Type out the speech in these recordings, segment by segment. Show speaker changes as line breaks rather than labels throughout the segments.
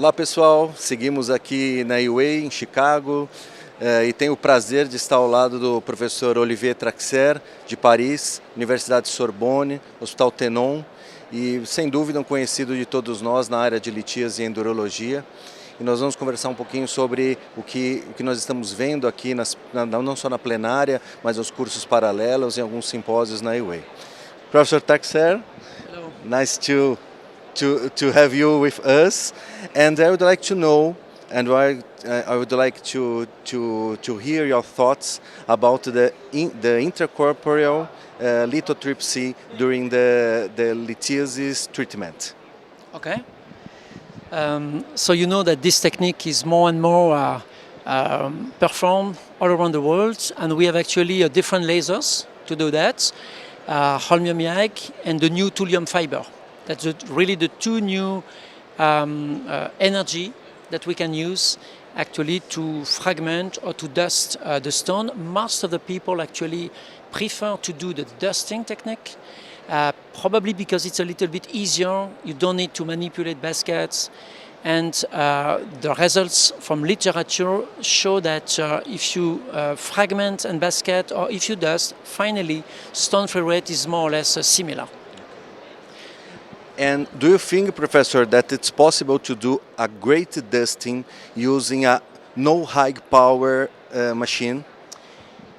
Olá pessoal, seguimos aqui na AUA em Chicago e tenho o prazer de estar ao lado do professor Olivier Traxer de Paris, Universidade Sorbonne, Hospital Tenon e sem dúvida um conhecido de todos nós na área de litíase e endurologia. E nós vamos conversar um pouquinho sobre o que nós estamos vendo aqui, não só na plenária, mas nos cursos paralelos e em alguns simpósios na AUA. Professor Traxer,
hello.
Nice to have you with us, and I would like to know, and I would like to hear your thoughts about the intracorpórea litrotripsia during the litíase treatment.
Okay. So you know that this technique is more and more performed all around the world, and we have actually different lasers to do that, holmium yak and the new thulium fiber. That's really the two new energy that we can use actually to fragment or to dust the stone. Most of the people actually prefer to do the dusting technique, probably because it's a little bit easier. You don't need to manipulate baskets. And the results from literature show that if you fragment and basket or if you dust, finally stone free rate is more or less similar.
And do you think, Professor, that it's possible to do a great dusting using a no high power machine?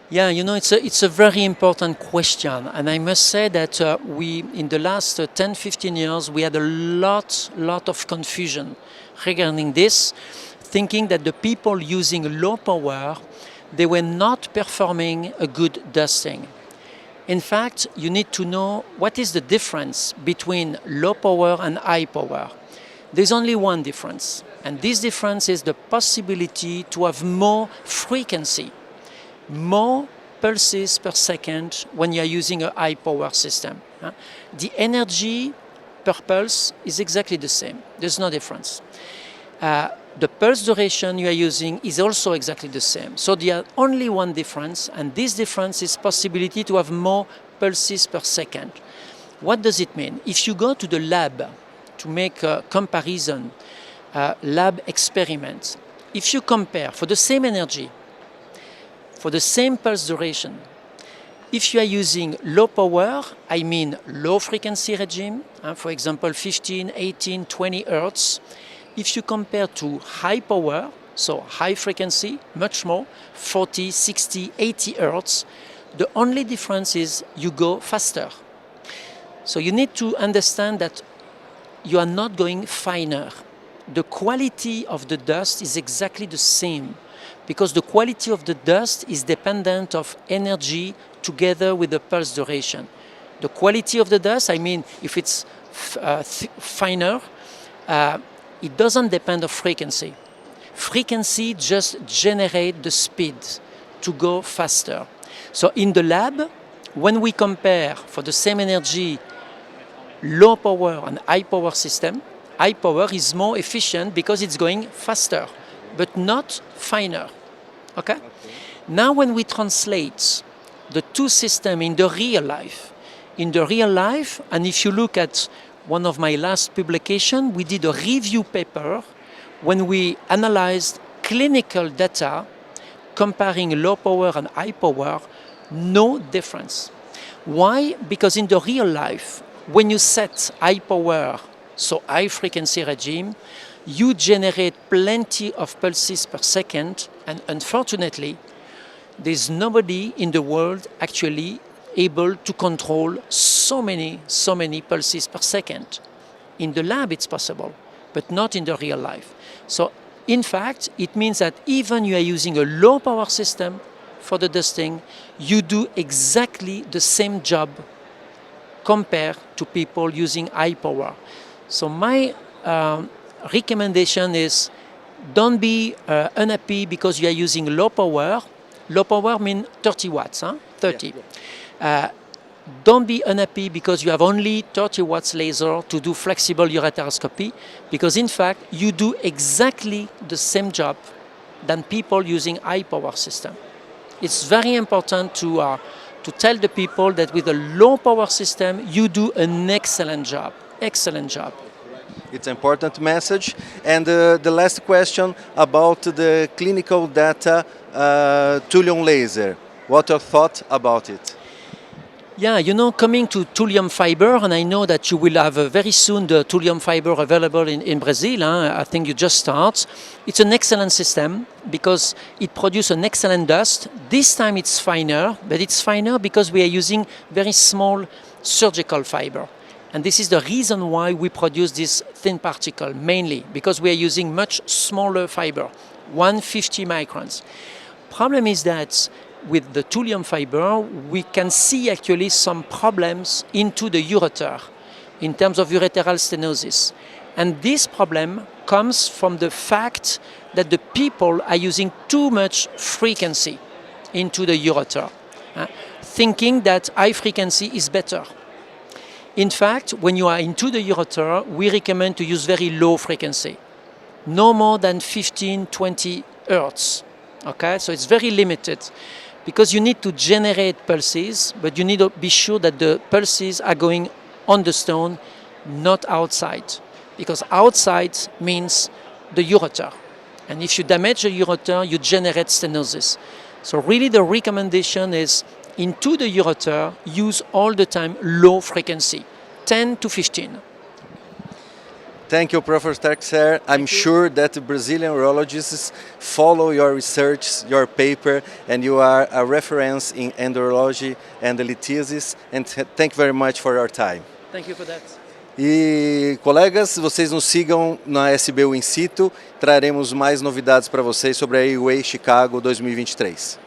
Yeah, you know, it's a very important question, and I must say that we, in the last 10-15 years, we had a lot of confusion regarding this, thinking that the people using low power, they were not performing a good dusting. In fact, you need to know what is the difference between low power and high power. There's only one difference, and this difference is the possibility to have more frequency, more pulses per second when you are using a high power system. The energy per pulse is exactly the same. There's no difference. The pulse duration you are using is also exactly the same. So there are only one difference, and this difference is possibility to have more pulses per second. What does it mean? If you go to the lab to make a comparison, lab experiments, if you compare for the same energy, for the same pulse duration, if you are using low power, I mean low frequency regime, for example 15, 18, 20 Hertz, if you compare to high power, so high frequency, much more, 40, 60, 80 Hertz, the only difference is you go faster. So you need to understand that you are not going finer. The quality of the dust is exactly the same, because the quality of the dust is dependent of energy together with the pulse duration. The quality of the dust, I mean, if it's finer, it doesn't depend on frequency. Frequency just generates the speed to go faster. So in the lab, when we compare for the same energy low power and high power system, high power is more efficient because it's going faster, but not finer. Okay? Now when we translate the two systems in the real life, and if you look at one of my last publications, we did a review paper when we analyzed clinical data comparing low power and high power, no difference. Why? Because in the real life, when you set high power, so high frequency regime, you generate plenty of pulses per second, and unfortunately, there's nobody in the world actually able to control so many pulses per second. In the lab it's possible, but not in the real life. So in fact, it means that even you are using a low power system for the dusting, you do exactly the same job compared to people using high power. So my recommendation is don't be unhappy because you are using low power. Low power means 30 watts, 30. Yeah. Don't be unhappy because you have only 30 watts laser to do flexible ureteroscopy, because in fact you do exactly the same job than people using high power system. It's very important to tell the people that with a low power system you do an excellent job. Excellent job.
It's an important message. And the last question about the clinical data, thulium laser. What your thought about it?
Yeah, you know, coming to thulium fiber, and I know that you will have very soon the thulium fiber available in Brazil. I think you just start. It's an excellent system because it produces an excellent dust. This time it's finer, but it's finer because we are using very small surgical fiber. And this is the reason why we produce this thin particle, mainly because we are using much smaller fiber, 150 microns. Problem is that with the thulium fiber, we can see actually some problems into the ureter in terms of ureteral stenosis. And this problem comes from the fact that the people are using too much frequency into the ureter, thinking that high frequency is better. In fact, when you are into the ureter, we recommend to use very low frequency, no more than 15, 20 hertz. Okay, so it's very limited because you need to generate pulses, but you need to be sure that the pulses are going on the stone, not outside, because outside means the ureter. And if you damage the ureter, you generate stenosis. So really the recommendation is into the ureter, use all the time low frequency, 10 to 15.
Thank you, Professor Traxer. I'm sure that the Brazilian urologists follow your research, your paper, and you are a reference in endourology and the litíase. And thank you very much for your time.
Thank you for that.
E, colegas, vocês nos sigam na SBU in situ. Traremos mais novidades para vocês sobre a AUA Chicago 2023.